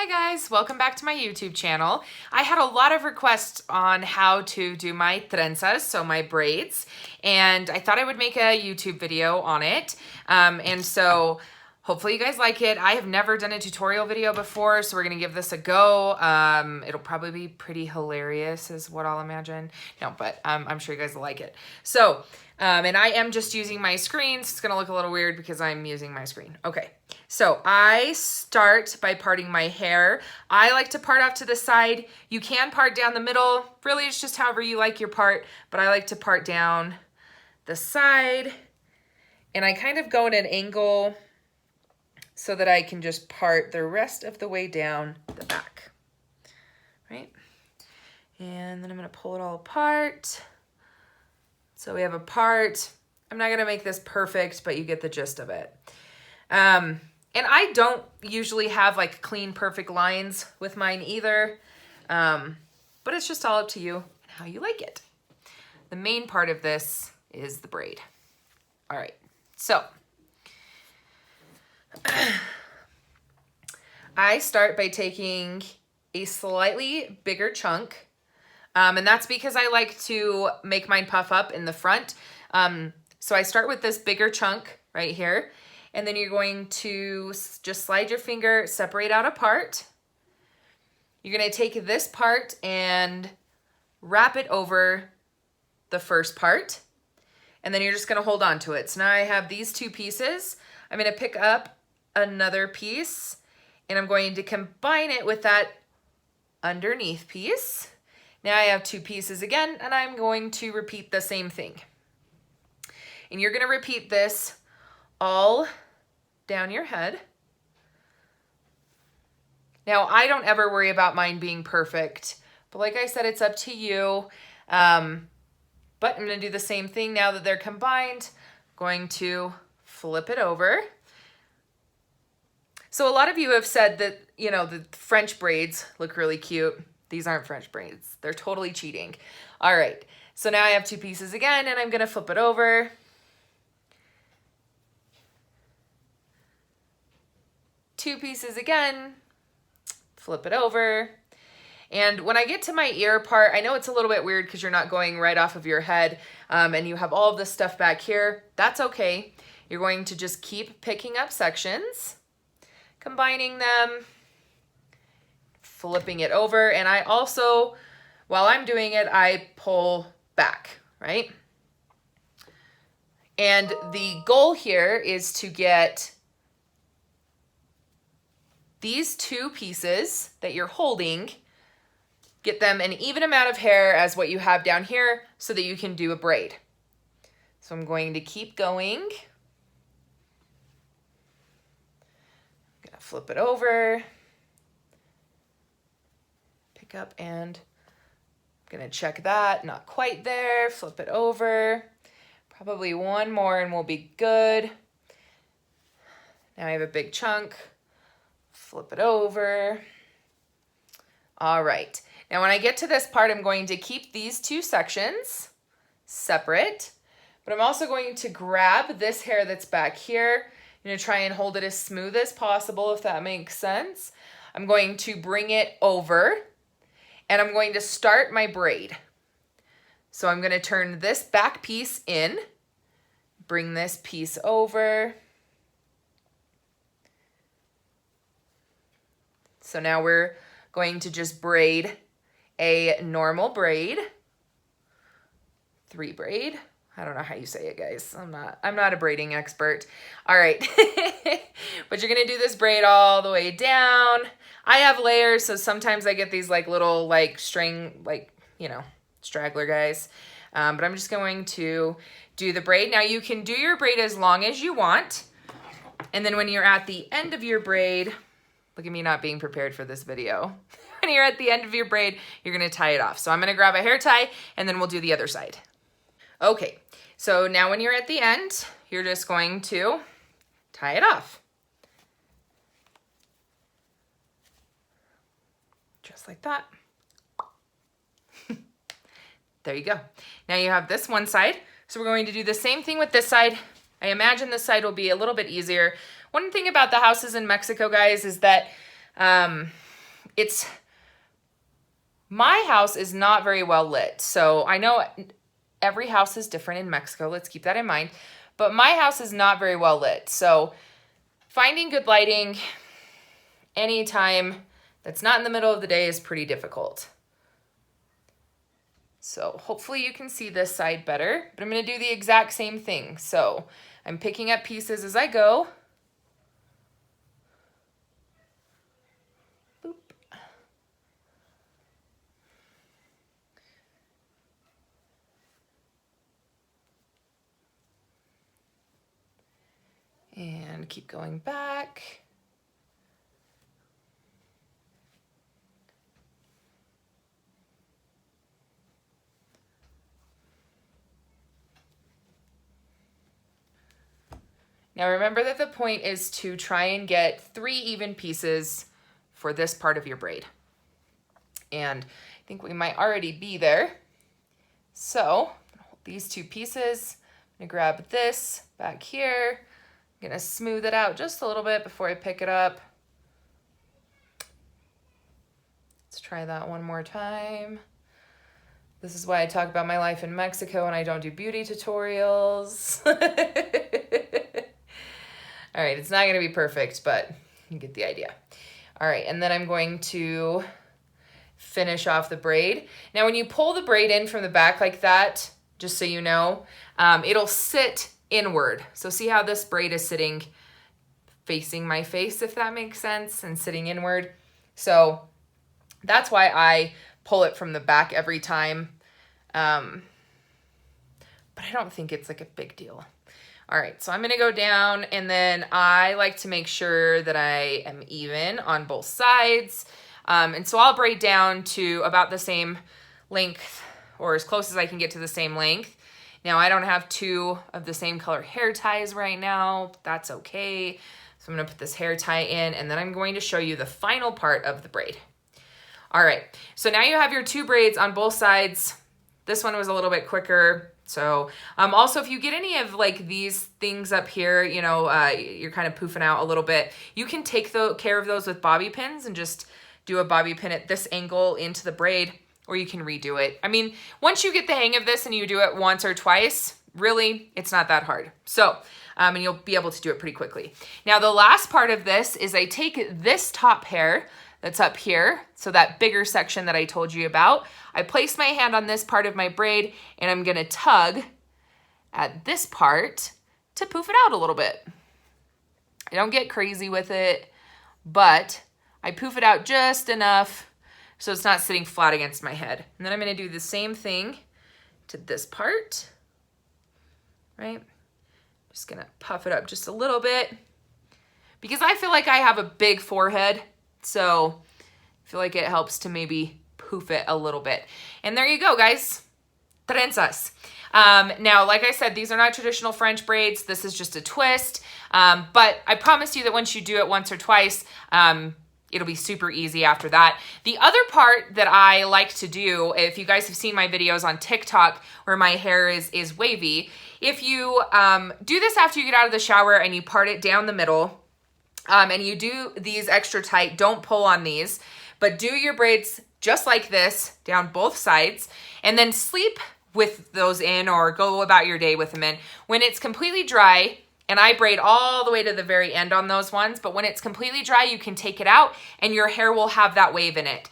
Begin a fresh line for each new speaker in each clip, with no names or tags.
Hi guys, welcome back to my YouTube channel. I had a lot of requests on how to do my trenzas, so my braids, and I thought I would make a YouTube video on it. And so hopefully you guys like it. I have never done a tutorial video before, so we're gonna give this a go. It'll probably be pretty hilarious is what I'll imagine. No, but I'm sure you guys will like it. So, and I am just using my screen, so it's gonna look a little weird because I'm using my screen. Okay, so I start by parting my hair. I like to part off to the side. You can part down the middle. Really, it's just however you like your part, but I like to part down the side. And I kind of go at an angle so that I can just part the rest of the way down the back, right? And then I'm gonna pull it all apart. So we have a part. I'm not gonna make this perfect, but you get the gist of it. And I don't usually have like clean, perfect lines with mine either, but it's just all up to you and how you like it. The main part of this is the braid. All right, so I start by taking a slightly bigger chunk, and that's because I like to make mine puff up in the front. So I start with this bigger chunk right here, and then you're going to just slide your finger, separate out a part. You're gonna take this part and wrap it over the first part, and then you're just gonna hold on to it. So now I have these two pieces. I'm gonna pick up another piece, and I'm going to combine it with that underneath piece. Now I have two pieces again, and I'm going to repeat the same thing. And you're gonna repeat this all down your head. Now, I don't ever worry about mine being perfect, but like I said, it's up to you. But I'm gonna do the same thing now that they're combined. I'm going to flip it over. So a lot of you have said that, you know, the French braids look really cute. These aren't French braids. They're totally cheating. All right, so now I have two pieces again, and I'm gonna flip it over. Two pieces again, flip it over. And when I get to my ear part, I know it's a little bit weird because you're not going right off of your head, and you have all of this stuff back here. That's okay. You're going to just keep picking up sections, combining them, flipping it over. And I also, while I'm doing it, I pull back, right? And the goal here is to get these two pieces that you're holding, get them an even amount of hair as what you have down here so that you can do a braid. So I'm going to keep going. I'm gonna flip it over, pick up, and I'm gonna check that, not quite there, flip it over. Probably one more and we'll be good. Now I have a big chunk. Flip it over. All right. Now when I get to this part, I'm going to keep these two sections separate, but I'm also going to grab this hair that's back here. I'm going to try and hold it as smooth as possible, if that makes sense. I'm going to bring it over, and I'm going to start my braid. So I'm going to turn this back piece in, bring this piece over. So now we're going to just braid a normal braid, 3 braid. I don't know how you say it, guys. I'm not a braiding expert. All right, but you're gonna do this braid all the way down. I have layers, so sometimes I get these like little like string, like, you know, straggler guys. But I'm just going to do the braid. Now you can do your braid as long as you want. And then when you're at the end of your braid, look at me not being prepared for this video. When you're at the end of your braid, you're gonna tie it off. So I'm gonna grab a hair tie and then we'll do the other side. Okay, so now when you're at the end, you're just going to tie it off. Just like that. There you go. Now you have this one side. So we're going to do the same thing with this side. I imagine this side will be a little bit easier. One thing about the houses in Mexico, guys, is that my house is not very well lit. So I know every house is different in Mexico. Let's keep that in mind. But my house is not very well lit. So finding good lighting anytime that's not in the middle of the day is pretty difficult. So hopefully you can see this side better, but I'm going to do the exact same thing. So I'm picking up pieces as I go. Boop. And keep going back. Now remember that the point is to try and get 3 even pieces for this part of your braid. And I think we might already be there. So these 2 pieces, I'm gonna grab this back here. I'm gonna smooth it out just a little bit before I pick it up. Let's try that one more time. This is why I talk about my life in Mexico and I don't do beauty tutorials. All right, it's not going to be perfect, but you get the idea. All right, and then I'm going to finish off the braid. Now, when you pull the braid in from the back like that, just so you know, it'll sit inward. So see how this braid is sitting facing my face, if that makes sense, and sitting inward. So that's why I pull it from the back every time. But I don't think it's like a big deal. All right, so I'm gonna go down, and then I like to make sure that I am even on both sides. And so I'll braid down to about the same length, or as close as I can get to the same length. Now, I don't have 2 of the same color hair ties right now. That's okay. So I'm gonna put this hair tie in, and then I'm going to show you the final part of the braid. All right, so now you have your 2 braids on both sides. This one was a little bit quicker. So also, if you get any of like these things up here, you know, you're kind of poofing out a little bit, you can take care of those with bobby pins and just do a bobby pin at this angle into the braid, or you can redo it. I mean, once you get the hang of this and you do it once or twice, really, it's not that hard. So, and you'll be able to do it pretty quickly. Now, the last part of this is I take this top hair that's up here, so that bigger section that I told you about. I place my hand on this part of my braid, and I'm gonna tug at this part to poof it out a little bit. I don't get crazy with it, but I poof it out just enough so it's not sitting flat against my head. And then I'm gonna do the same thing to this part, right? Just gonna puff it up just a little bit because I feel like I have a big forehead. So I feel like it helps to maybe poof it a little bit. And there you go, guys. Trenzas. Now, like I said, these are not traditional French braids. This is just a twist. But I promise you that once you do it once or twice, it'll be super easy after that. The other part that I like to do, if you guys have seen my videos on TikTok where my hair is wavy, if you do this after you get out of the shower and you part it down the middle, and you do these extra tight, don't pull on these, but do your braids just like this down both sides, and then sleep with those in or go about your day with them in. When it's completely dry, and I braid all the way to the very end on those ones, but when it's completely dry, you can take it out and your hair will have that wave in it.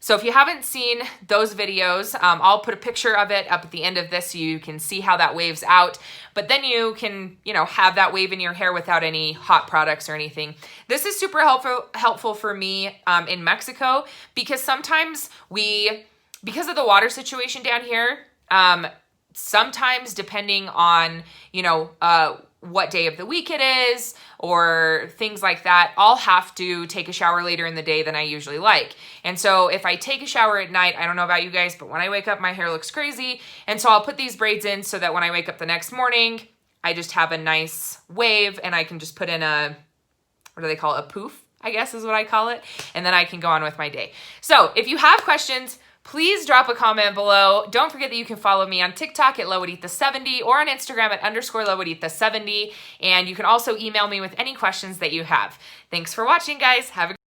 So if you haven't seen those videos, I'll put a picture of it up at the end of this so you can see how that waves out. But then you can, you know, have that wave in your hair without any hot products or anything. This is super helpful for me in Mexico because sometimes because of the water situation down here, sometimes depending on, you know, what day of the week it is or things like that, I'll have to take a shower later in the day than I usually like. And so if I take a shower at night, I don't know about you guys, but when I wake up, my hair looks crazy. And so I'll put these braids in so that when I wake up the next morning, I just have a nice wave and I can just put in a, what do they call it? A poof, I guess is what I call it. And then I can go on with my day. So if you have questions, please drop a comment below. Don't forget that you can follow me on TikTok at Loadita70 or on Instagram at _Loadita70. And you can also email me with any questions that you have. Thanks for watching, guys. Have a